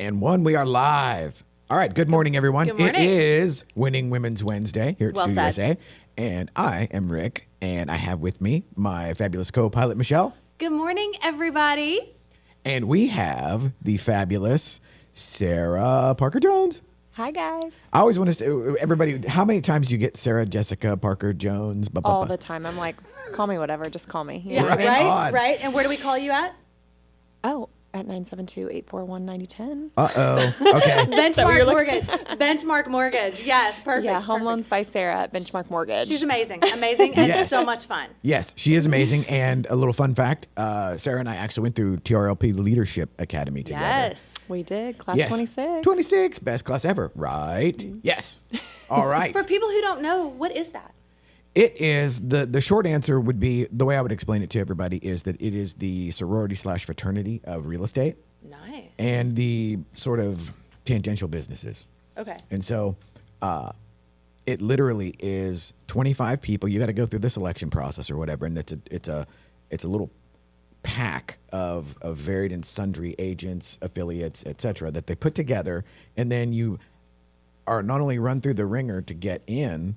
And one, we are live. All right, good morning, everyone. Good morning. It is Winning Women's Wednesday here at Well Studio said. USA. And I am Rick, and I have with me my fabulous co-pilot, Michelle. Good morning, everybody. And we have the fabulous Sarah Parker-Jones. Hi, guys. I always want to say, everybody, how many times do you get Sarah Jessica Parker-Jones? All the time. I'm like, call me whatever. Just call me. Yeah, Right on. right. And where do we call you at? Oh, at 972-841-9010. Uh-oh. Okay. Benchmark Mortgage. Benchmark Mortgage. Yes, perfect. Yeah, Home perfect. Loans by Sarah at Benchmark Mortgage. She's amazing. Amazing. And Yes. so much fun. Yes, she is amazing. And a little fun fact, Sarah and I actually went through TRLP Leadership Academy together. Yes. We did. Class Yes. 26. 26, best class ever, right? Yes. All right. For people who don't know, what is that? It is, the short answer would be, the way I would explain it to everybody is that it is the sorority / fraternity of real estate Nice. and the sort of tangential businesses. Okay. And so it literally is 25 people. You got to go through the selection process or whatever, and it's a little pack of varied and sundry agents, affiliates, etc. that they put together, and then you are not only run through the ringer to get in,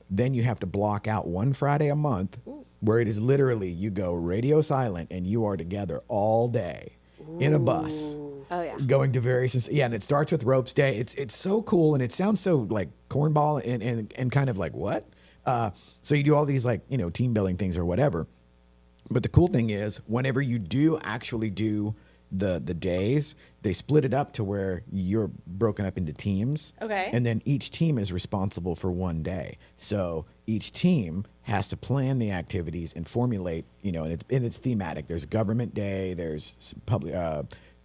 then you have to block out one Friday a month where it is literally you go radio silent and you are together all day in a bus. Oh, yeah. Going to various, and it starts with ropes day. It's so cool, and it sounds so like cornball and kind of like what? So you do all these like, team building things or whatever. But the cool thing is, whenever you do actually do the days, they split it up to where you're broken up into teams. Okay. And then each team is responsible for one day. So each team has to plan the activities and formulate, and it's thematic. There's government day, there's public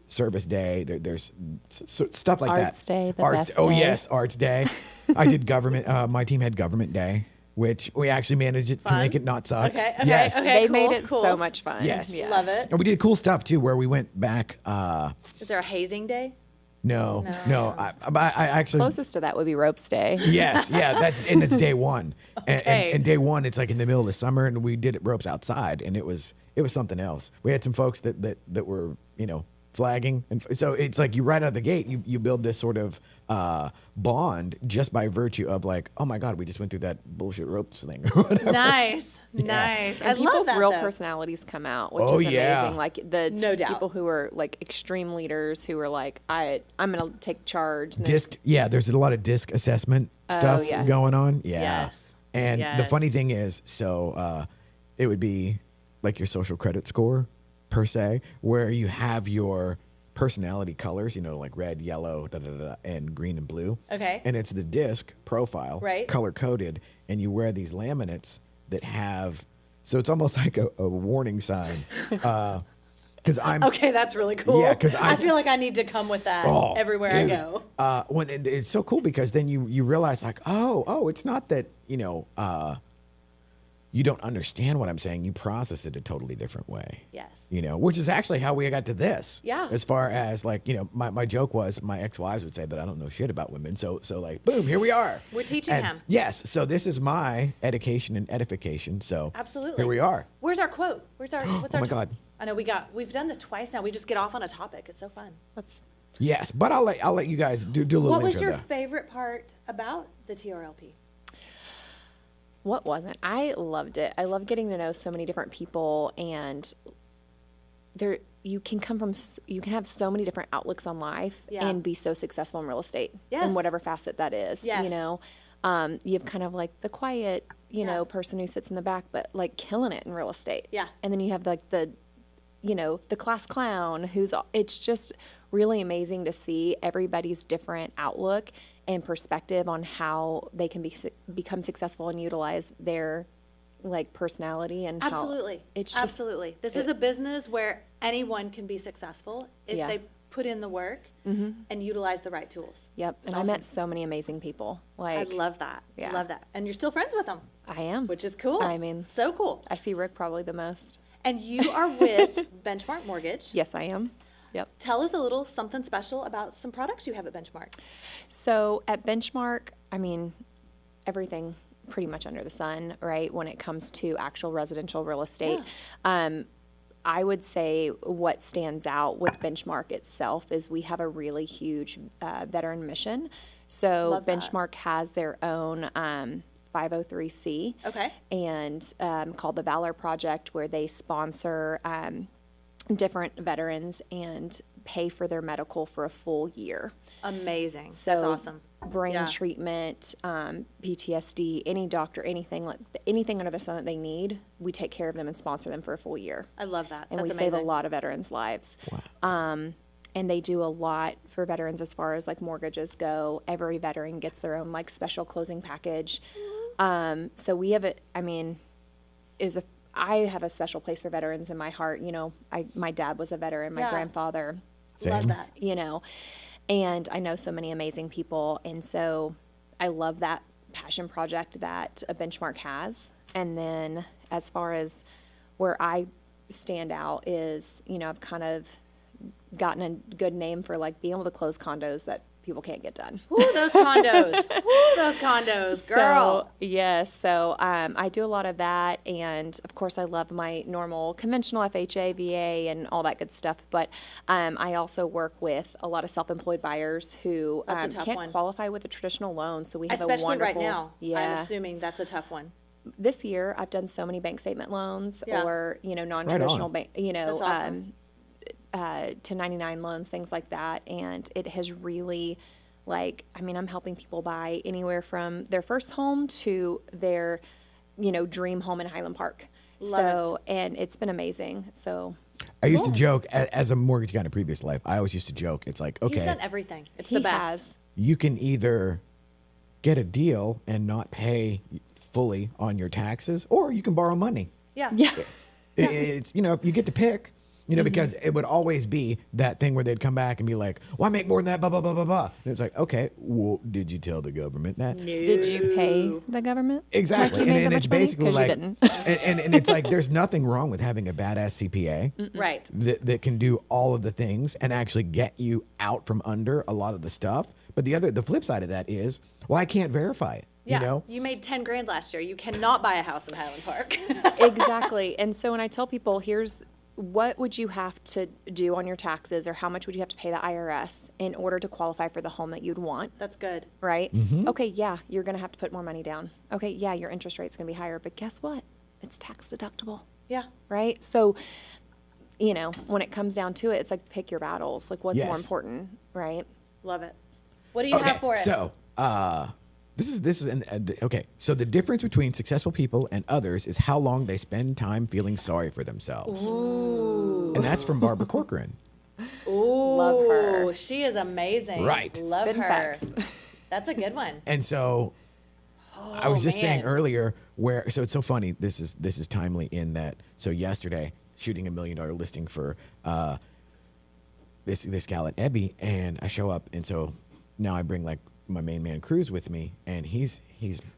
service day, there's stuff like that. Arts Day, the Arts, best oh day. yes, Arts Day. I did government. My team had government day, which we actually managed it to Fun. make it not suck. Okay, Yes. okay. They cool, made it cool. so much fun. Yes. Yeah. Love it. And we did cool stuff too, where we went back. Is there a hazing day? No. I actually. Closest to that would be Ropes Day. Yes, yeah, it's day one, Okay. and day one it's like in the middle of the summer, and we did it ropes outside, and it was something else. We had some folks that were flagging, and so it's like you right out of the gate you build this sort of bond just by virtue of like, oh my God, we just went through that bullshit ropes thing or whatever. Nice. Nice. I And love people's that, real though. personalities come out, which Oh, is yeah. amazing. Like the No doubt. people who are like extreme leaders who are like, I'm going to take charge. And Disc, yeah, there's a lot of disc assessment stuff yeah. going on. Yeah. Yes. And the Yes. funny thing is, so it would be like your social credit score per se, where you have your personality colors, like red, yellow, and green and blue. Okay. And it's the disc profile, Right. color coded, and you wear these laminates that have, so it's almost like a warning sign. Because I'm Okay, that's really cool. Yeah, 'cause I I'm- feel like I need to come with that Oh, everywhere dude. I go. And it's so cool because then you realize like, oh, it's not that, you don't understand what I'm saying. You process it a totally different way. Yes. Which is actually how we got to this. Yeah. As far as like, my joke was my ex-wives would say that I don't know shit about women. So like, boom, here we are. We're teaching And them. Yes. So this is my education and edification. So Absolutely. here we are. Where's our quote? What's our Oh my God. I know we've done this twice now. We just get off on a topic. It's so fun. Yes. But I'll let you guys do a little What was intro your though. favorite part about the TRLP? What wasn't? I loved it. I love getting to know so many different people, and you can have so many different outlooks on life Yeah. and be so successful in real estate Yes. in whatever facet that is. Yes. You have kind of like the quiet, Yeah. person who sits in the back, but like killing it in real estate. Yeah. And then you have like the class clown it's just really amazing to see everybody's different outlook and perspective on how they can become successful and utilize their like personality and Absolutely. how it's just, Absolutely. This is a business where anyone can be successful if Yeah. they put in the work and utilize the right tools. Yep. It's And awesome. I met so many amazing people. Like I love that. Yeah. Love that. And you're still friends with them, I am. which is cool. I mean, so cool. I see Rick probably the most. And you are with Benchmark Mortgage. Yes, I am. Yep. Tell us a little something special about some products you have at Benchmark. So at Benchmark, I mean, everything pretty much under the sun, right? When it comes to actual residential real estate. I would say what stands out with Benchmark itself is we have a really huge veteran mission. So Love that. Benchmark has their own 503c. Okay. And called the Valor Project, where they sponsor different veterans and pay for their medical for a full year. Amazing. So That's awesome. brain Yeah. treatment, PTSD, any doctor, anything under the sun that they need, we take care of them and sponsor them for a full year. I love that. And That's we save a amazing. lot of veterans' lives. And they do a lot for veterans as far as like mortgages go. Every veteran gets their own like special closing package. So we have I have a special place for veterans in my heart. You know, my dad was a veteran, my Yeah. grandfather, Love Same. that. you know, and I know so many amazing people. And so I love that passion project that a Benchmark has. And then as far as where I stand out is, you know, I've kind of gotten a good name for like being able to close condos that people can't get done. Woo, those condos. Woo, those condos. Girl. So, yes. So I do a lot of that. And of course, I love my normal conventional FHA, VA, and all that good stuff. But I also work with a lot of self-employed buyers who That's a tough can't one. qualify with a traditional loan. So we have Especially a wonderful, right now. I'm Yeah. assuming that's a tough one. This year, I've done so many bank statement loans Yeah. or, you know, non-traditional bank, you know, That's awesome. 1099 loans, things like that. And it has really, like, I mean, I'm helping people buy anywhere from their first home to their, you know, dream home in Highland Park. Love and it's been amazing. So I used to joke as a mortgage guy in a previous life. I always used to joke. It's like, He's okay, done everything. It's he the best. has. you can either get a deal and not pay fully on your taxes, or you can borrow money. Yeah. Yeah. It's, you know, you get to pick, you know, because it would always be that thing where they'd come back and be like, well, I make more than that, blah, blah, blah, blah, blah. And it's like, okay, well, did you tell the government that? Did you pay the government? Exactly. Like you made and that it's much money? basically 'Cause you like, didn't. and it's like, there's nothing wrong with having a badass CPA Right. that can do all of the things and actually get you out from under a lot of the stuff. But the flip side of that is, well, I can't verify it. Yeah. You know? You made 10 grand last year. You cannot buy a house in Highland Park. Exactly. And so when I tell people, here's what would you have to do on your taxes, or how much would you have to pay the IRS in order to qualify for the home that you'd want, That's good. right? Okay, yeah, you're going to have to put more money down. Okay, yeah, your interest rate's going to be higher, but guess what? It's tax deductible, Yeah. right? So, you know, when it comes down to it, it's like pick your battles. Like, what's more Yes. important, right? Love it. What do you have for us? So, okay. So the difference between successful people and others is how long they spend time feeling sorry for themselves. Ooh. And that's from Barbara Corcoran. Ooh. Love her. She is amazing. Right. Love Spin her. facts. That's a good one. And so I was just saying man. earlier so it's so funny. This is timely in that. So yesterday, shooting $1 million listing for this gal at Ebby, and I show up, and so now I bring like my main man Cruz with me, and he's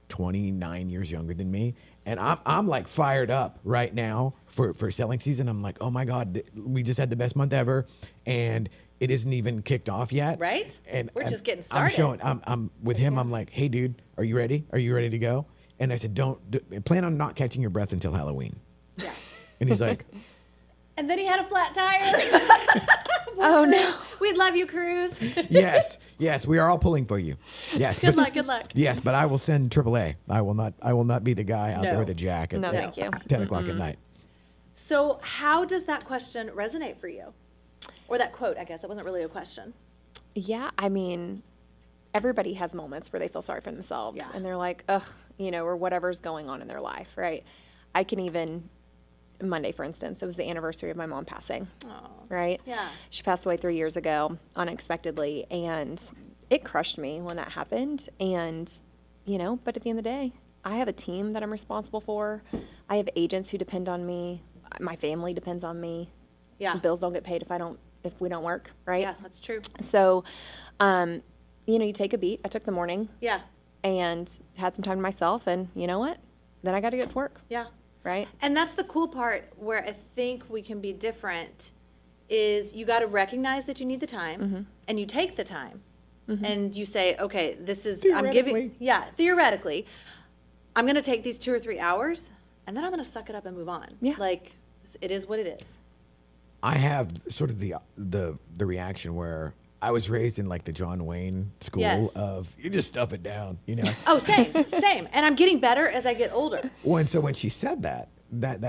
29 years younger than me, and I'm like fired up right now for selling season. I'm like, oh my God, we just had the best month ever, and it isn't even kicked off yet. Right? And We're just getting I'm started. I'm with him. I'm like, hey dude, are you ready? Are you ready to go? And I said, plan on not catching your breath until Halloween. Yeah. And he's like, And then he had a flat tire. Oh, no. We love you, Cruz. yes, we are all pulling for you. Yes. Good luck. Good luck. Yes, but I will send AAA. I will not be the guy out there No. with a jack at No, thank you. 10 o'clock at night. So, how does that question resonate for you? Or that quote, I guess. It wasn't really a question. Yeah, I mean, everybody has moments where they feel sorry for themselves Yeah. and they're like, ugh, you know, or whatever's going on in their life, right? I can even, Monday, for instance, it was the anniversary of my mom passing, right? Yeah. She passed away 3 years ago unexpectedly, and it crushed me when that happened. And, you know, but at the end of the day, I have a team that I'm responsible for. I have agents who depend on me. My family depends on me. Yeah. Bills don't get paid if we don't work, right? Yeah, that's true. So, you know, you take a beat. I took the morning Yeah. and had some time to myself, and you know what? Then I got to get to work, Yeah. right? And that's the cool part where I think we can be different is you got to recognize that you need the time and you take the time and you say, okay, this is, I'm giving, theoretically, I'm going to take these 2 or 3 hours and then I'm going to suck it up and move on. Yeah. Like, it is what it is. I have sort of the reaction where I was raised in like the John Wayne school Yes. of you just stuff it down, you know. Oh, same, same. And I'm getting better as I get older. So when she said that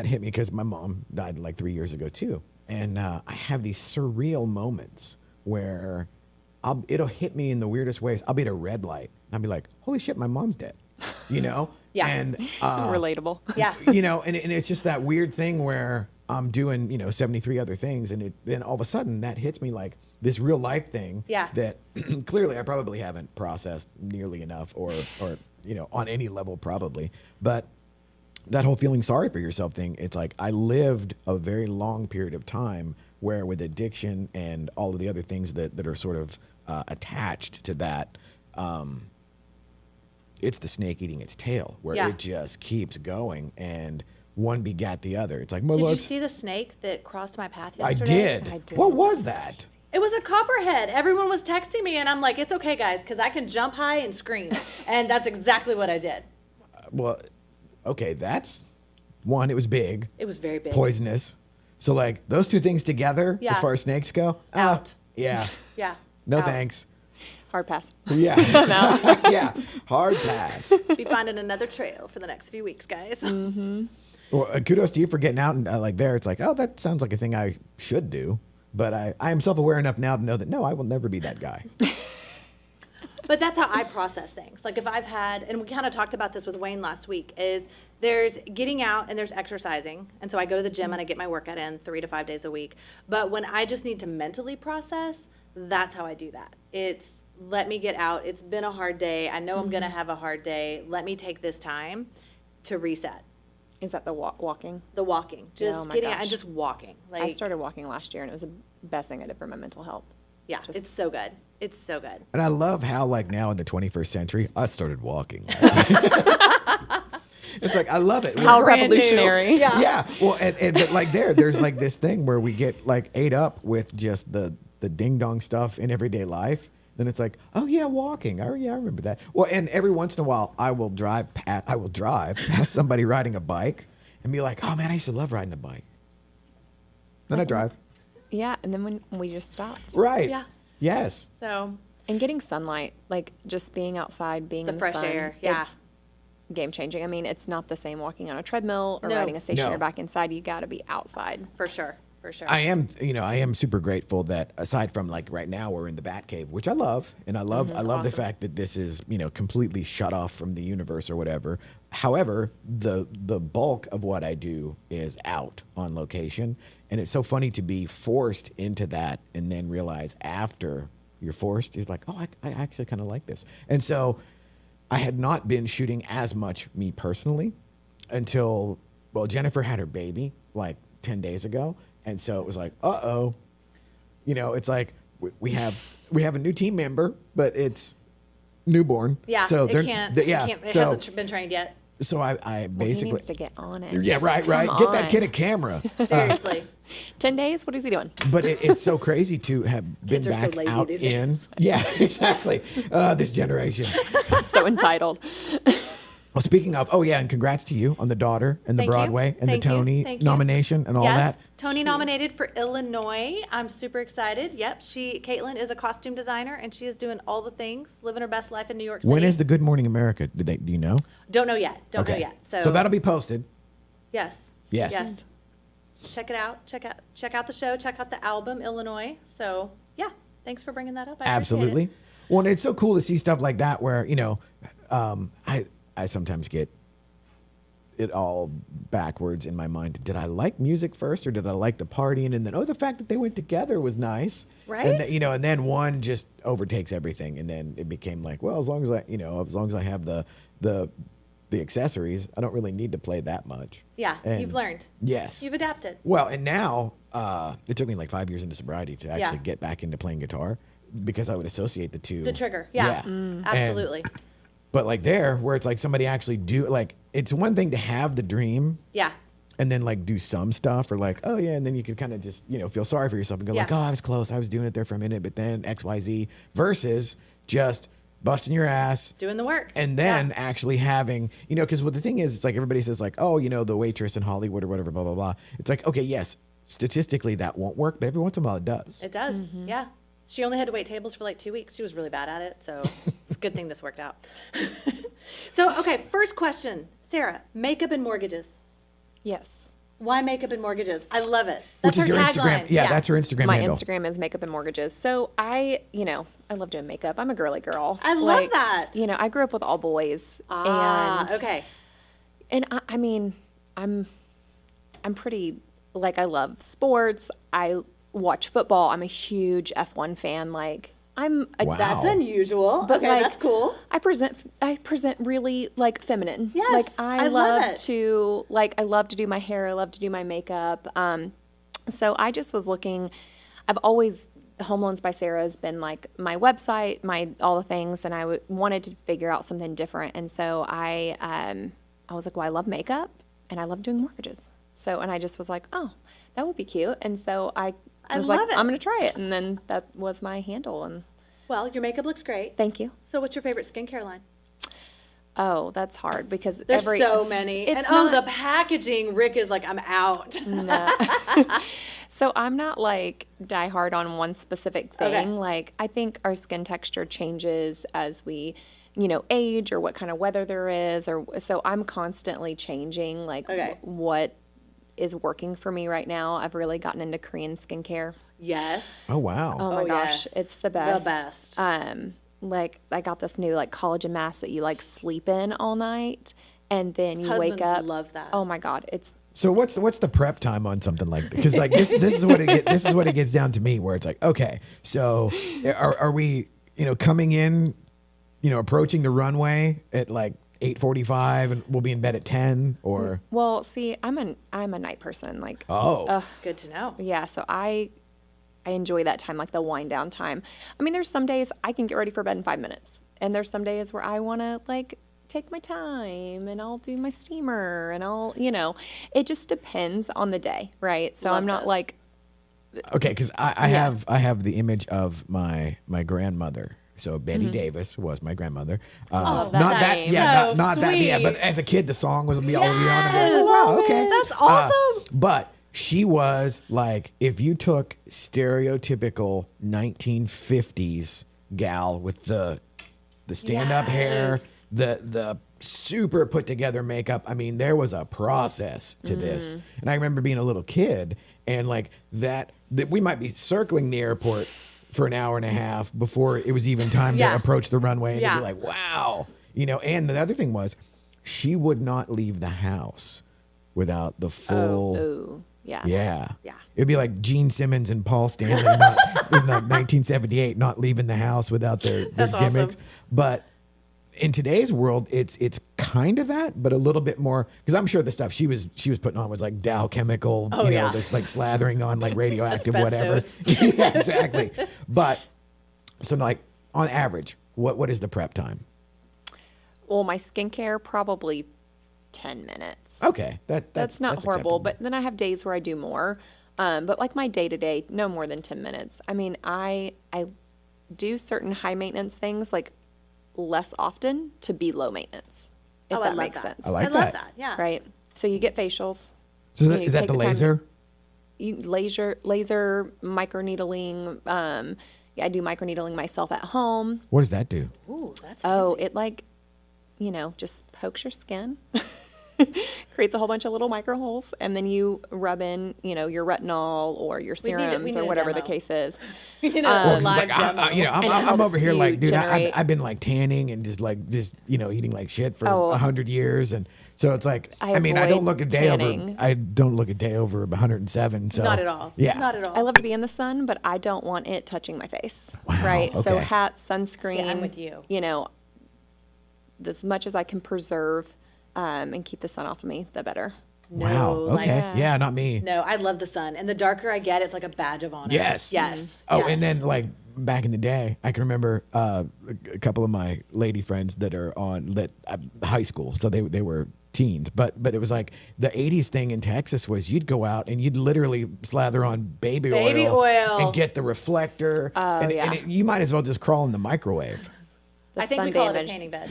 hit me because my mom died like 3 years ago too, and I have these surreal moments where it'll hit me in the weirdest ways. I'll be at a red light and I'll be like, "Holy shit, my mom's dead," you know? Yeah. And Relatable. Yeah. you know, and it's just that weird thing where I'm doing, 73 other things, and then all of a sudden that hits me like this real life thing Yeah. that clearly I probably haven't processed nearly enough or on any level probably. But that whole feeling sorry for yourself thing, it's like I lived a very long period of time where with addiction and all of the other things that are sort of attached to that, it's the snake eating its tail, where Yeah. it just keeps going and one begat the other. It's like, my Did you life's- see the snake that crossed my path I yesterday? did. I did. What was that? It was a copperhead. Everyone was texting me, and I'm like, it's okay, guys, because I can jump high and scream. And that's exactly what I did. Well, okay, that's one. It was big, It was very big. poisonous. So like those two things together, Yeah. as far as snakes go, Out. Yeah, Yeah. no Out. thanks. Hard pass. Yeah, yeah, hard pass. Be finding another trail for the next few weeks, guys. Well, kudos to you for getting out and like there. It's like, oh, that sounds like a thing I should do. But I am self-aware enough now to know that no, I will never be that guy. But that's how I process things. Like if I've had, and we kind of talked about this with Wayne last week, is there's getting out and there's exercising. And so I go to the gym and I get my workout in 3 to 5 days a week. But when I just need to mentally process, that's how I do that. It's let me get out. It's been a hard day. I know I'm going to have a hard day. Let me take this time to reset. Is that the walking? The walking, just Oh my getting out and gosh. just walking. Like, I started walking last year, and it was the best thing I did for my mental health. yeah, just- it's so good. It's so good. And I love how like now in the 21st century, I started walking. It's like, I love it. How Brand new. revolutionary. Yeah. Yeah. Well, and but like there's like this thing where we get like ate up with just the ding dong stuff in everyday life. Then it's like, oh yeah, walking. Oh yeah, I remember that. Well, and every once in a while, I will drive past somebody riding a bike and be like, oh man, I used to love riding a bike. Then I drive. Yeah, and then when we just stopped. Right. Yeah. Yes. So And getting sunlight, like just being outside, being The in the fresh sun, air, yeah. it's game changing. I mean, it's not the same walking on a treadmill or No. riding a stationary No. bike inside. You got to be outside. for sure, for sure. I am super grateful that aside from like right now we're in the Batcave, which I love, and I love the awesome. fact that this is completely shut off from the universe or whatever. However, the bulk of what I do is out on location, and it's so funny to be forced into that and then realize after you're forced, it's like, oh, I actually kind of like this, and so I had not been shooting as much me personally until Jennifer had her baby like 10 days ago. And so it was like, uh-oh, it's like we have a new team member, but it's newborn. yeah, So it they're, can't. yeah. It, can't, it so, hasn't been trained yet. so I Well, he basically, needs to get on it. yeah, right. Come Get that on. kid a camera. Seriously. 10 days? What is he doing? But it's so crazy to have been Kids are so back lazy out these in. days. Yeah, exactly. This generation. So entitled. Well, speaking of, and congrats to you on the daughter and the Thank you. Broadway and Thank the you. Tony Thank you. nomination and all Yes, that. Tony nominated for Illinois. I'm super excited. Yep, Caitlin is a costume designer and she is doing all the things, living her best life in New York City. When is the Good Morning America? Do you know? Don't know yet. Don't know yet. So that'll be posted. yes. Yes. Yes. Check it out. Check out the show. Check out the album Illinois. So yeah, thanks for bringing that up. I appreciate Absolutely. it. Well, and it's so cool to see stuff like that where, I sometimes get it all backwards in my mind. Did I like music first or did I like the partying? And then, the fact that they went together was nice. Right. And and then one just overtakes everything. And then it became like, well, as long as I have the accessories, I don't really need to play that much. Yeah, And- you've learned. Yes. You've adapted. Well, and now it took me like 5 years into sobriety to actually Yeah. get back into playing guitar because I would associate the two. The trigger. Yeah. And- Absolutely. but like where it's like somebody actually it's one thing to have the dream Yeah. and then like do some stuff or like, oh yeah, and then you can kind of just, feel sorry for yourself and go like, Yeah. oh, I was close. I was doing it there for a minute, but then XYZ versus just busting your ass. Doing the work. And then Yeah. actually having, because what the thing is, it's like everybody says like, oh, the waitress in Hollywood or whatever, blah, blah, blah. It's like, okay, yes, statistically that won't work, but every once in a while it does. It does, Mm-hmm. yeah. She only had to wait tables for like 2 weeks. She was really bad at it, so it's a good thing this worked out. So, okay, first question. Sarah, makeup and mortgages. Yes. Why makeup and mortgages? I love it. That's Which is her your tagline. Instagram. Yeah, that's her Instagram My handle. Instagram is makeup and mortgages. So I love doing makeup. I'm a girly girl. I love that. I grew up with all boys. Ah, and okay. And I mean, I'm pretty, like, I love sports. I watch football. I'm a huge F1 fan. Like, Wow. That's unusual. but, Okay, like, that's cool. I present really, like, feminine. Yes, Like, I I love love it. to, like, I love to do my hair. I love to do my makeup. So I just was looking, I've always, Home Loans by Sarah has been like my website, all the things, and I wanted to figure out something different. And so I was like, well, I love makeup and I love doing mortgages. So, and I just was like, oh, that would be cute. And so I was like, love it. I'm going to try it. And then that was my handle. And Well, your makeup looks great. thank you. So what's your favorite skincare line? Oh, that's hard because There's so many. It's And not- the packaging, Rick is like, I'm out. So I'm not like die hard on one specific thing. Okay. Like I think our skin texture changes as we, age or what kind of weather there is, or so I'm constantly changing like Okay. what is working for me right now. I've really gotten into Korean skincare. Yes. Oh, wow. Oh my Oh, gosh, yes. it's the best. The best. Like I got this new like collagen mask that you like sleep in all night and then you wake Husbands up. love that. Oh my God, it's So what's the prep time on something like that? Because like this is what this is what it gets down to me, where it's like, okay, so are we coming in, approaching the runway at like 8:45 and we'll be in bed at 10 or well. See, I'm a night person. Like Good to know. yeah, so I enjoy that time, like the wind down time. I mean, there's some days I can get ready for bed in 5 minutes, and there's some days where I want to like take my time and I'll do my steamer and it just depends on the day, right? So Love I'm not this. like okay, because I have the image of my grandmother. So Betty Davis was my grandmother. love not that that, name. yeah, So not that, yeah. sweet. But as a kid, the song was be all on. Yes. Wow, okay, That's awesome. But she was like, if you took stereotypical 1950s gal with the stand up hair, Yes. the super put together makeup. I mean, there was a process to this. And I remember being a little kid and like that we might be circling the airport for an hour and a half before it was even time Yeah. to approach the runway. And Yeah. they'd be like, wow. And the other thing was she would not leave the house without the full. ooh, yeah. Yeah. Yeah. It'd be like Gene Simmons and Paul Stanley not, in like 1978 not leaving the house without their That's gimmicks. awesome. But in today's world, it's kind of that, but a little bit more because I'm sure the stuff she was putting on was like Dow Chemical, yeah. just like slathering on like radioactive whatever. Asbestos. Yeah, exactly. But so like on average, what is the prep time? Well, my skincare probably 10 minutes. Okay, That's not horrible, acceptable. but then I have days where I do more. But like my day to day, no more than 10 minutes. I mean, I do certain high maintenance things like less often to be low maintenance, if Oh, I that love makes that. sense. I like I love that. that. Yeah. Right. So you get facials. So you that, know, is that take the the time- laser? You laser microneedling. Yeah, I do microneedling myself at home. What does that do? Ooh, that's Oh, fancy. it like, just pokes your skin, creates a whole bunch of little micro holes, and then you rub in, your retinol or your We need a- serums we need or a whatever the demo. case is. You know, Well, 'cause it's live like, demo. And it I'm over helps here like, you dude, generate- I've been like tanning and just eating like shit for Oh. 100 years. And so it's like, I I don't avoid look a day tanning. over, I don't look a day over 107. So Not at all. Yeah. Not at all. I love to be in the sun, but I don't want it touching my face. Wow, Right. So okay. hat, sunscreen. I'm with you. As much as I can preserve and keep the sun off of me, the better. Wow. No, like- Okay. Yeah, not me. No, I love the sun. And the darker I get, it's like a badge of honor. Yes. Yes. Oh, yes. and then like back in the day, I can remember a couple of my lady friends that are on high school, so they were teens, but it was like the 80s thing in Texas was you'd go out and you'd literally slather on baby Baby oil. and get the reflector, and yeah. you might as well just crawl in the microwave. The I think sun we call damage. it a tanning bed.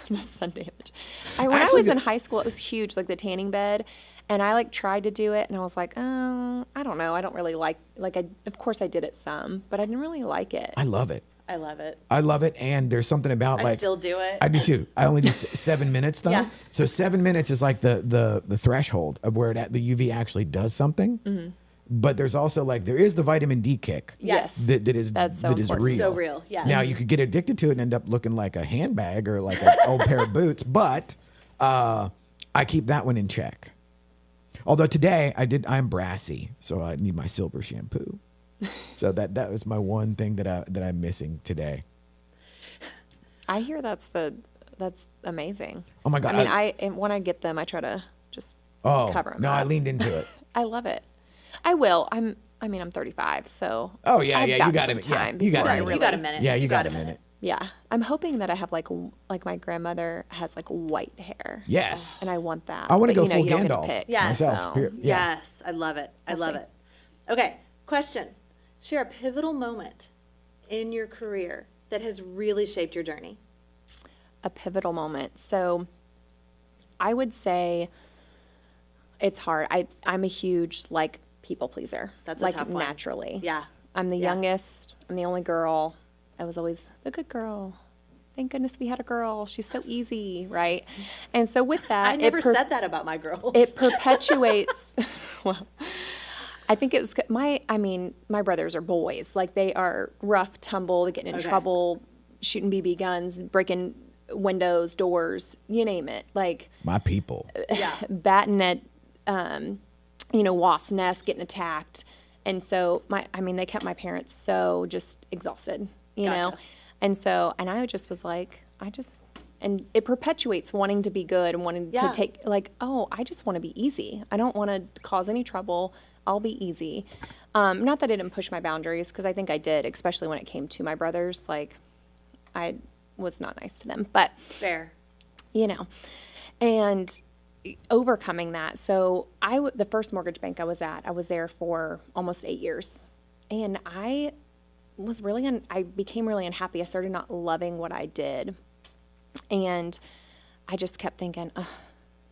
The sun damage. When I Actually, was in high school, it was huge, like the tanning bed. And I like tried to do it and I was like, oh, I don't know. I don't really of course I did it some, but I didn't really like it. I love it. I love it. I love it. And there's something about I still do it. I do too. I only do 7 minutes though. Yeah. So 7 minutes is like the threshold of where the UV actually does something. Mm-hmm. But there's also like, there is the vitamin D kick. Yes. That is That's so that is important. real. So real, yes. Now you could get addicted to it and end up looking like a handbag or like an old pair of boots, but I keep that one in check. Although today I'm brassy, so I need my silver shampoo. So that was my one thing that I'm missing today. I hear that's amazing. Oh my God, I mean, and when I get them, I try to just Oh cover them no, up. I leaned into it. I love it. I will. I'm 35, so Oh yeah, I've yeah, got you got some it. time Yeah, you got before I a minute. You got a minute. Yeah, you got a minute. Yeah, I'm hoping that I have like my grandmother has like white hair. Yes. And I want that. I want to But, go you know, full you don't get to Gandalf pick, Yes. myself. so- Yeah. Yes, I love it. I We'll love see. it. Okay, question. Share a pivotal moment in your career that has really shaped your journey. A pivotal moment. So I would say it's hard. I'm a huge like people pleaser. That's a like tough one. naturally. Yeah. I'm the Yeah. youngest. I'm the only girl. I was always the good girl. Thank goodness we had a girl. She's so easy, right? And so with that, I never said that about my girls. it perpetuates. Well, I think it was my brothers are boys. Like they are rough, tumble, getting in Okay. trouble, shooting BB guns, breaking windows, doors, you name it. Like My people. yeah. batting at, wasp nests, getting attacked. And so they kept my parents so just exhausted, you know? Gotcha. And I just was like, and it perpetuates wanting to be good and wanting Yeah. to take, like, oh, I just want to be easy. I don't want to cause any trouble. I'll be easy. Not that I didn't push my boundaries, because I think I did, especially when it came to my brothers. Like, I was not nice to them. But Fair. and overcoming that. So the first mortgage bank I was there for almost 8 years, and I was I became really unhappy. I started not loving what I did, and I just kept thinking,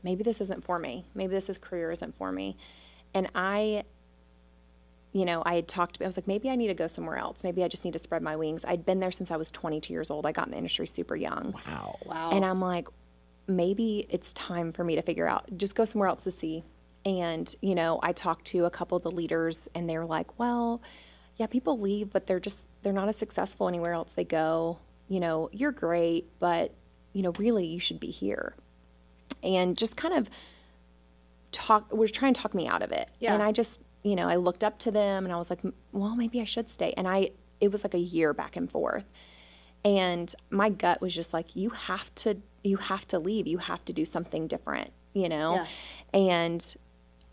maybe this isn't for me. Maybe this career isn't for me. And I had I was like, maybe I need to go somewhere else. Maybe I just need to spread my wings. I'd been there since I was 22 years old. I got in the industry super young. Wow. Wow. And I'm like, maybe it's time for me to figure out, just go somewhere else to see. And, I talked to a couple of the leaders and they were like, well, yeah, people leave, but they're not as successful anywhere else they go. You're great, but, really you should be here. And just kind of was trying to talk me out of it. Yeah. And I just, I looked up to them and I was like, well, maybe I should stay. And it was like a year back and forth. And my gut was just like, you have to leave. You have to do something different, Yeah. And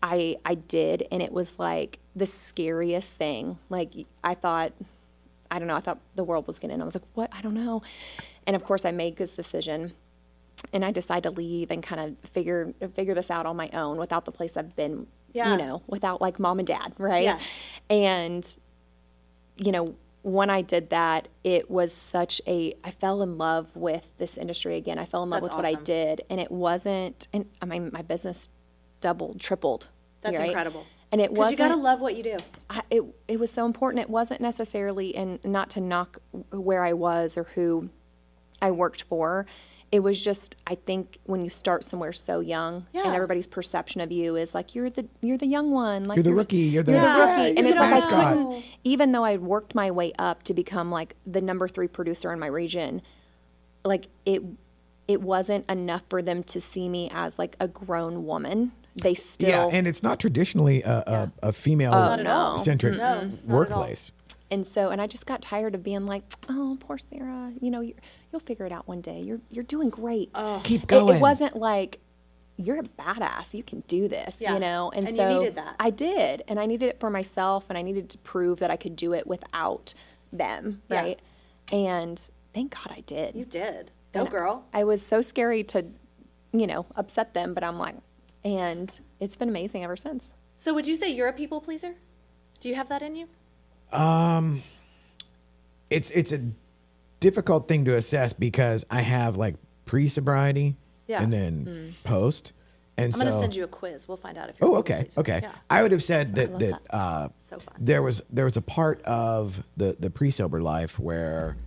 I did. And it was like the scariest thing. Like I thought the world was going to end. I was like, what? I don't know. And of course I made this decision and I decided to leave and kind of figure this out on my own without the place I've been, Yeah. without like mom and dad. Right. Yeah. And, when I did that, it was I fell in love with this industry again. I fell in love That's with what I awesome. did, and it wasn't, and I mean, my business doubled, tripled. That's right? incredible. And it Because wasn't, you got to love what you do. it was so important. It wasn't necessarily, and not to knock where I was or who I worked for. It was just, I think when you start somewhere so young Yeah. and everybody's perception of you is like, you're the young one. Like You're the rookie. You're the rookie. yeah, And you're it's the like, mascot. I couldn't, even though I'd worked my way up to become like the number 3 producer in my region, like it wasn't enough for them to see me as like a grown woman. They still, Yeah, and it's not traditionally a female Not at all. centric No, not at all. workplace. And I just got tired of being like, oh, poor Sarah, you'll figure it out one day. You're doing great. Keep going. It wasn't like, you're a badass. You can do this, Yeah. And And so you needed that. I did, and I needed it for myself, and I needed to prove that I could do it without them, Yeah. right? And thank God I did. You did. Go, And girl. I was so scary to, upset them, but I'm like, and it's been amazing ever since. So would you say you're a people pleaser? Do you have that in you? It's a difficult thing to assess because I have like pre-sobriety Yeah. and then post, And I'm so, going to send you a quiz. We'll find out if you're oh, a okay, people pleaser. okay. Yeah. I would have said that So fun. there was a part of the pre-sober life where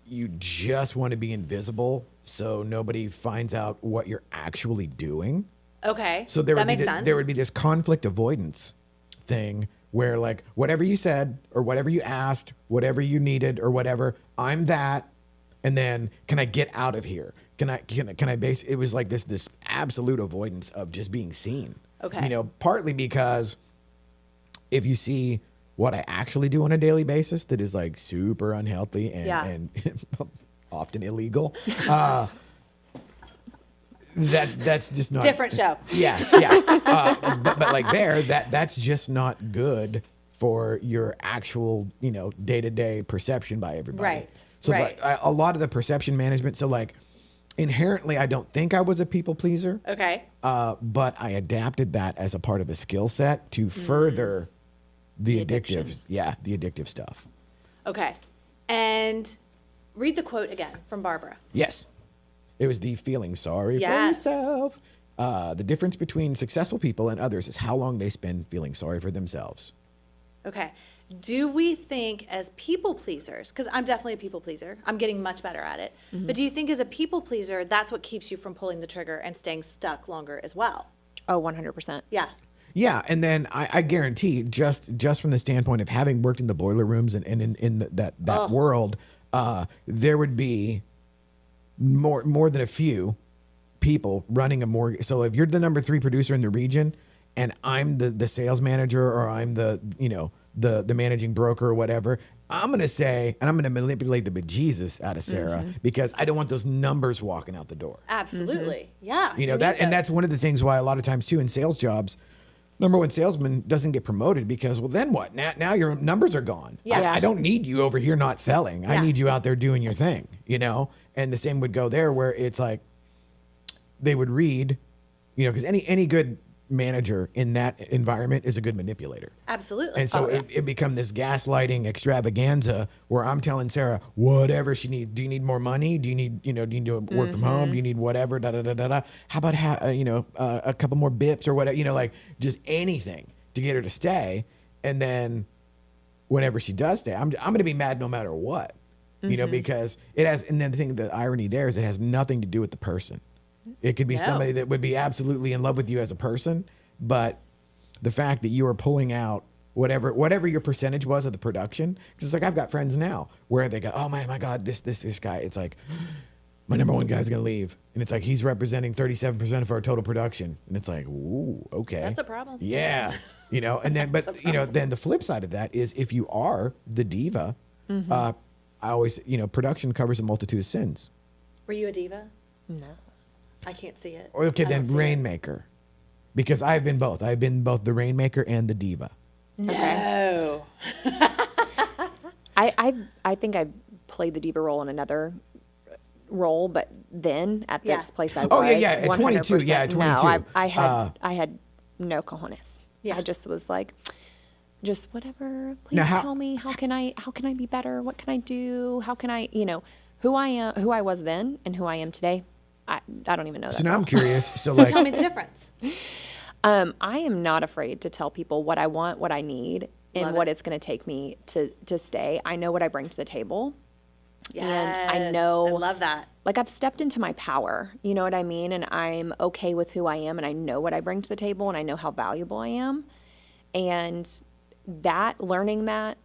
you just want to be invisible so nobody finds out what you're actually doing. Okay. So there that would makes be sense. there would be this conflict avoidance thing where like whatever you said or whatever you asked, whatever you needed or whatever, I'm that, and then can I get out of here? Can I base? It was like this absolute avoidance of just being seen. Okay. You know, partly because if you see what I actually do on a daily basis that is like super unhealthy and often illegal, that's just not Different show. Yeah. But like that's just not good for your actual, day-to-day perception by everybody. Right, So right. like, a lot of the perception management. So like inherently, I don't think I was a people pleaser. Okay. But I adapted that as a part of a skill set to further the addiction. the addictive stuff. Okay. And read the quote again from Barbara. Yes. It was the feeling sorry Yes. for yourself. The difference between successful people and others is how long they spend feeling sorry for themselves. Okay. Do we think as people pleasers, because I'm definitely a people pleaser, I'm getting much better at it, but do you think as a people pleaser, that's what keeps you from pulling the trigger and staying stuck longer as well? Oh, 100%. Yeah. Yeah, and then I guarantee, just from the standpoint of having worked in the boiler rooms and in that world, there would be more than a few people running a mortgage. So if you're the number 3 producer in the region, and I'm the sales manager, or I'm the managing broker or whatever, I'm gonna say, and I'm gonna manipulate the bejesus out of Sarah because I don't want those numbers walking out the door. Absolutely. Yeah. You know need that, and those. that's one of the things why a lot of times too in sales jobs, number 1 salesman doesn't get promoted because, well, then what? Now your numbers are gone. Yeah. I don't need you over here not selling. I Yeah. need you out there doing your thing. And the same would go there where it's like they would read, because any good manager in that environment is a good manipulator. Absolutely. And so it become this gaslighting extravaganza where I'm telling Sarah whatever she needs. Do you need more money? Do you need to work from home? Do you need whatever? Da da da da da. How about a couple more bips or whatever? Like just anything to get her to stay. And then whenever she does stay, I'm going to be mad no matter what. Because it has. And then the irony there is it has nothing to do with the person. It could be somebody that would be absolutely in love with you as a person, but the fact that you are pulling out whatever your percentage was of the production, because it's like I've got friends now where they go, oh my God, this guy, it's like my number 1 guy's gonna leave, and it's like he's representing 37% of our total production, and it's like, ooh, okay, That's a problem. Yeah, and then then the flip side of that is if you are the diva, I always production covers a multitude of sins. Were you a diva? No. I can't see it. Okay, I don't then see it. Rainmaker. Because I've been both. I've been both the Rainmaker and the diva. No. I think I played the diva role in another role, but then at this Yeah. place I was. Oh, yeah, at 22, 100%. yeah, at 22. No, I had no cojones. Yeah. I just was like, just whatever. Please Now, tell me how can I be better? What can I do? How can I who I am, who I was then, and who I am today. I don't even know that. So now I'm well. curious. So So like, tell me the difference. I am not afraid to tell people what I want, what I need, and Love what it. it's going to take me to stay. I know what I bring to the table. And I Yes. know, I love that. like I've stepped into my power, you know what I mean? And I'm okay with who I am, and I know what I bring to the table, and I know how valuable I am. And learning that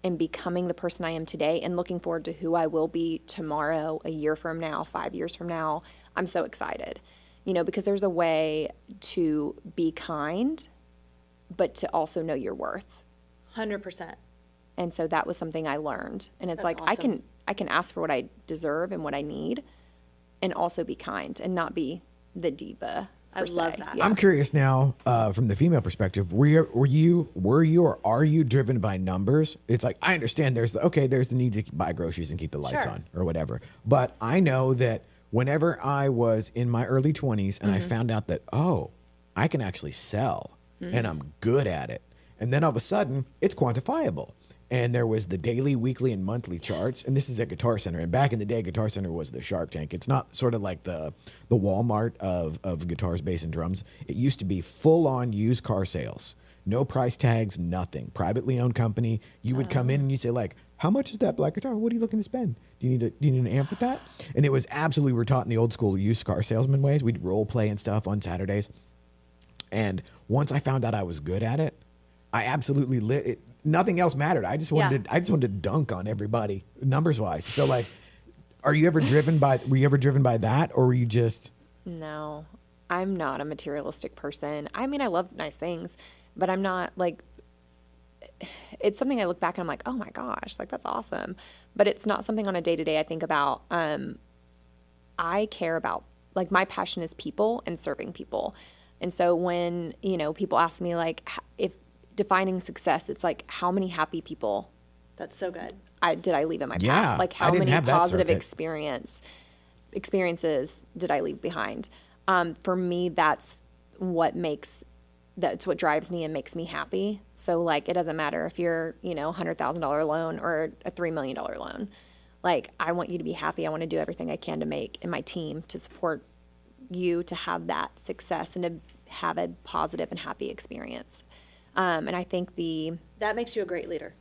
and becoming the person I am today and looking forward to who I will be tomorrow, a year from now, 5 years from now, I'm so excited, because there's a way to be kind, but to also know your worth. 100%. And so that was something I learned. And it's That's like, awesome. I can ask for what I deserve and what I need, and also be kind and not be the diva. I per love se. that. Yeah. I'm curious now from the female perspective. Were you or are you driven by numbers? It's like I understand there's the need to buy groceries and keep the lights Sure. on or whatever. But I know that whenever I was in my early 20s and I found out that I can actually sell and I'm good at it, and then all of a sudden it's quantifiable. and there was the daily, weekly, and monthly charts. And this is at Guitar Center. And back in the day, Guitar Center was the Shark Tank. It's not sort of like the Walmart of guitars, bass, and drums. It used to be full-on used car sales. No price tags, nothing. Privately owned company. You would come in and you say, like, how much is that black guitar? What are you looking to spend? Do you need an amp with that? And it was absolutely, we're taught in the old school used car salesman ways. We'd role play and stuff on Saturdays. And once I found out I was good at it, I absolutely lit it. Nothing else mattered. I just wanted to dunk on everybody numbers wise. So like, were you ever driven by that, or were you just? No, I'm not a materialistic person. I mean, I love nice things, but I'm not like, it's something I look back and I'm like, oh my gosh, like that's awesome. But it's not something on a day to day I think about. I care about, like, my passion is people and serving people. And so when, people ask me like, if defining success, it's like, how many happy people That's so good. did I leave in my path? Yeah, Like, I how didn't many have that positive circuit. experiences did I leave behind? For me, that's what drives me and makes me happy. So like, it doesn't matter if you're, $100,000 loan or a $3 million loan. Like, I want you to be happy. I want to do everything I can to make, and my team to support you to have that success and to have a positive and happy experience. And I think That makes you a great leader.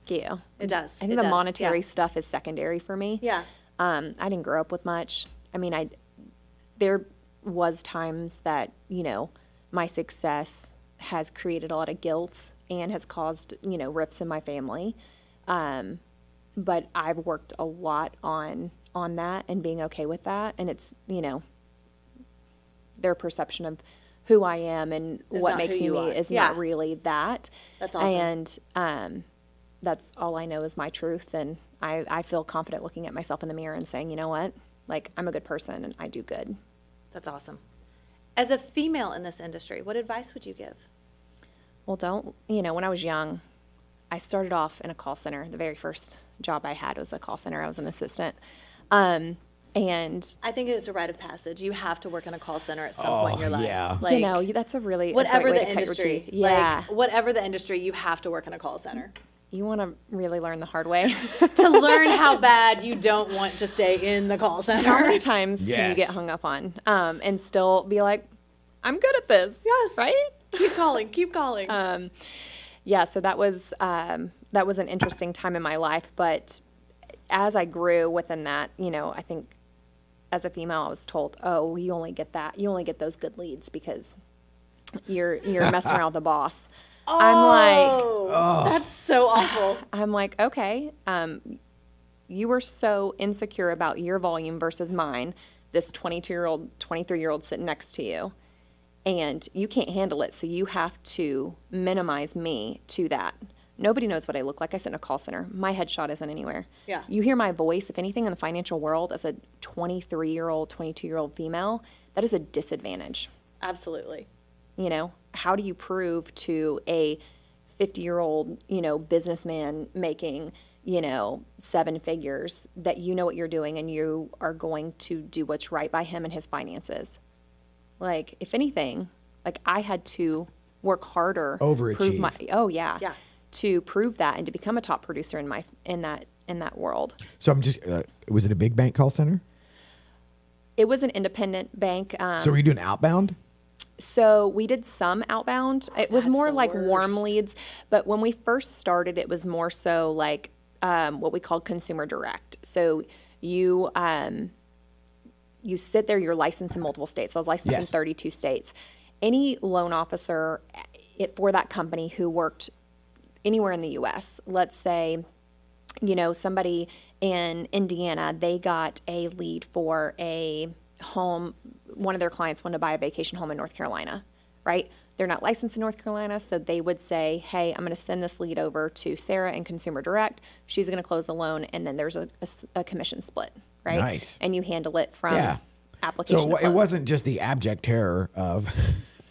yeah, It does. I think the monetary stuff is secondary for me. Yeah. I didn't grow up with much. I mean, there was times that, my success has created a lot of guilt and has caused, rifts in my family. But I've worked a lot on that and being okay with that. And it's, their perception of who I am and what not makes who me you me are. is Yeah. not really that. That's awesome. And that's all I know is my truth. And I feel confident looking at myself in the mirror and saying, you know what? Like, I'm a good person and I do good. That's awesome. As a female in this industry, what advice would you give? Well, when I was young, I started off in a call center. The very first job I had was a call center. I was an assistant. And I think it's a rite of passage. You have to work in a call center at some point in your life. yeah. Like, that's a really whatever a great way the to cut your industry. teeth. Yeah. Like, whatever the industry, you have to work in a call center. You want to really learn the hard way. To learn how bad you don't want to stay in the call center. How many times can you Yes. get hung up on and still be like, I'm good at this. Yes. Right? Keep calling. Keep calling. Yeah, so that was an interesting time in my life. But as I grew within that, I think as a female, I was told, "Oh, you only get that. You only get those good leads because you're messing around with the boss." That's so awful. I'm like, okay, you were so insecure about your volume versus mine. This 22-year-old, 23-year-old sitting next to you. And you can't handle it, so you have to minimize me to that. Nobody knows what I look like. I sit in a call center. My headshot isn't anywhere. Yeah. You hear my voice, if anything, in the financial world, as a 23-year-old, 22-year-old female, that is a disadvantage. Absolutely. How do you prove to a 50-year-old, businessman making, 7 figures that you know what you're doing and you are going to do what's right by him and his finances? Like, if anything, like, I had to work harder. Overachieve. Yeah. To prove that and to become a top producer in that world. So I'm just, was it a big bank call center? It was an independent bank. So were you doing outbound? So we did some outbound. It was That's more the like warm worst. leads. But when we first started, it was more so like what we called consumer direct. So you sit there, you're licensed in multiple states. So I was licensed in Yes. 32 states. Any loan officer for that company who worked anywhere in the U.S., let's say, somebody in Indiana, they got a lead for a home. One of their clients wanted to buy a vacation home in North Carolina, right? They're not licensed in North Carolina, so they would say, hey, I'm going to send this lead over to Sarah in Consumer Direct. She's going to close the loan, and then there's a commission split, right? Nice. And you handle it from Yeah. application So to it close. wasn't just the abject terror of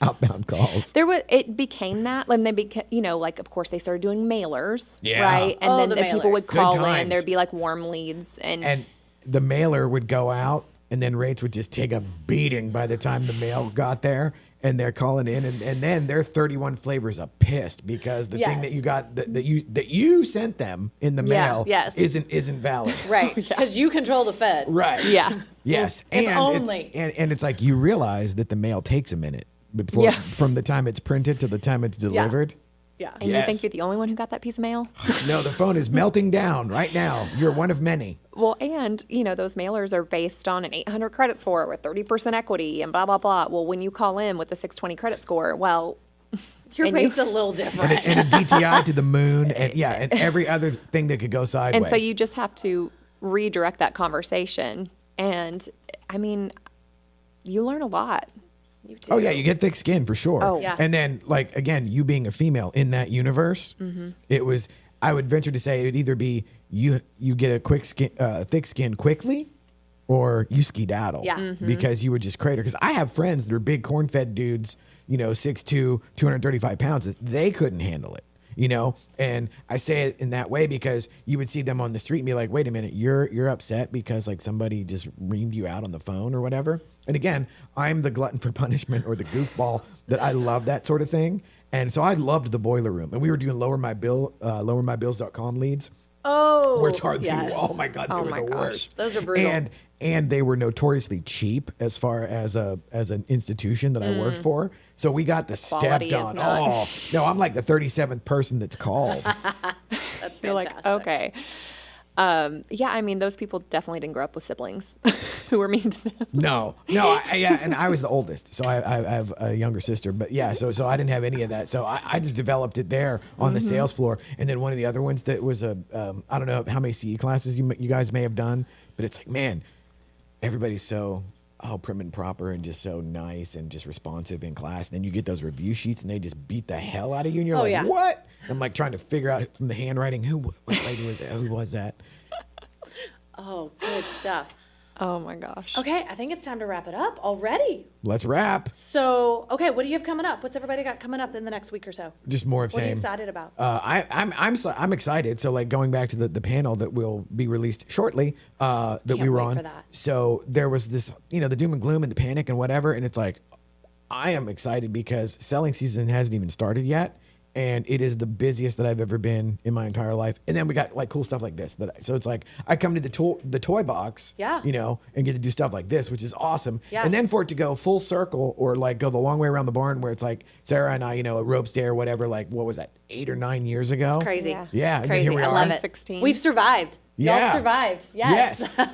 outbound calls. It became that, and they became, like, of course they started doing mailers, Yeah. right? And Oh, then the the people would mailers. Good call in, times. there'd be like warm leads, and And the mailer would go out and then rates would just take a beating by the time the mail got there. And they're calling in, and then they're 31 flavors of pissed because the thing that you got that you sent them in the mail isn't valid. Right, because you control the Fed. Right. Yeah. Yes. If and only. And it's like you realize that the mail takes a minute before from the time it's printed to the time it's delivered. Yeah. And you think you're the only one who got that piece of mail? No, the phone is melting down right now. You're one of many. Well, and, those mailers are based on an 800 credit score with 30% equity and blah, blah, blah. Well, when you call in with a 620 credit score, well, your rate's a little different. And a DTI to the moon and every other thing that could go sideways. And so you just have to redirect that conversation. And, I mean, you learn a lot. You do. Oh, yeah, you get thick skin for sure. Oh, yeah. And then, like, again, you being a female in that universe, it was, I would venture to say it would either be you get a thick skin quickly or you skedaddle. Yeah. Because you would just crater. Because I have friends that are big corn-fed dudes, 6'2", 235 pounds, that they couldn't handle it. And I say it in that way because you would see them on the street and be like, wait a minute, you're upset because like somebody just reamed you out on the phone or whatever. And again, I'm the glutton for punishment or the goofball that I love that sort of thing. And so I loved the boiler room, and we were doing lowermybills.com leads. Oh, Where it's hard to yes. do. Oh my God, they were the worst. Those are brutal. And they were notoriously cheap as far as an institution that I worked for. So we got the quality stepped is on. not- Oh no, I'm like the 37th person that's called. That's You're fantastic. like, okay. Yeah, I mean, those people definitely didn't grow up with siblings who were mean to them. No, and I was the oldest, so I have a younger sister. But yeah, so I didn't have any of that. So I just developed it there on the sales floor. And then one of the other ones that was I don't know how many CE classes you guys may have done, but it's like, man, everybody's so prim and proper and just so nice and just responsive in class. And then you get those review sheets and they just beat the hell out of you. And you're like, what? I'm like trying to figure out from the handwriting what lady was that? Who was that? Oh, good stuff. Oh my gosh. Okay, I think it's time to wrap it up already. Let's wrap. So, okay, what do you have coming up? What's everybody got coming up in the next week or so? Just more of What are you same. excited about? I'm excited. So like going back to the panel that will be released shortly that we Can't were wait on. for that. So there was this, the doom and gloom and the panic and whatever. And it's like, I am excited because selling season hasn't even started yet. And it is the busiest that I've ever been in my entire life. And then we got like cool stuff like this. So it's like I come to the toy box, and get to do stuff like this, which is awesome. Yeah. And then for it to go full circle or like go the long way around the barn where it's like Sarah and I, at Ropes Day or whatever, like what was that, 8 or 9 years ago? It's crazy. Yeah, and then Crazy. here we I are. love it. 16. We've survived. Yeah. Y'all survived. Yes. Yes.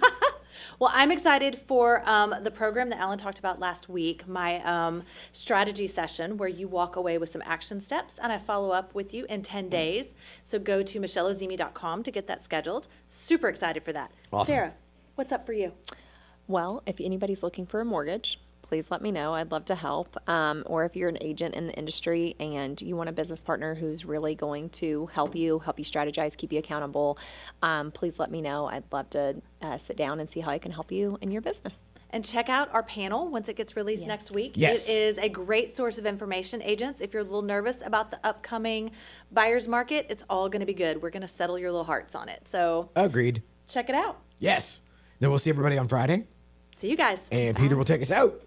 Well, I'm excited for the program that Alan talked about last week, my strategy session where you walk away with some action steps and I follow up with you in 10 days. So go to michelleozimi.com to get that scheduled. Super excited for that. Awesome. Sarah, what's up for you? Well, if anybody's looking for a mortgage, please let me know. I'd love to help. Or if you're an agent in the industry and you want a business partner who's really going to help you strategize, keep you accountable, please let me know. I'd love to sit down and see how I can help you in your business. And check out our panel once it gets released next week. Yes. It is a great source of information, agents. If you're a little nervous about the upcoming buyer's market, it's all going to be good. We're going to settle your little hearts on it. So Agreed. check it out. Yes. Then we'll see everybody on Friday. See you guys. And Peter will take us out.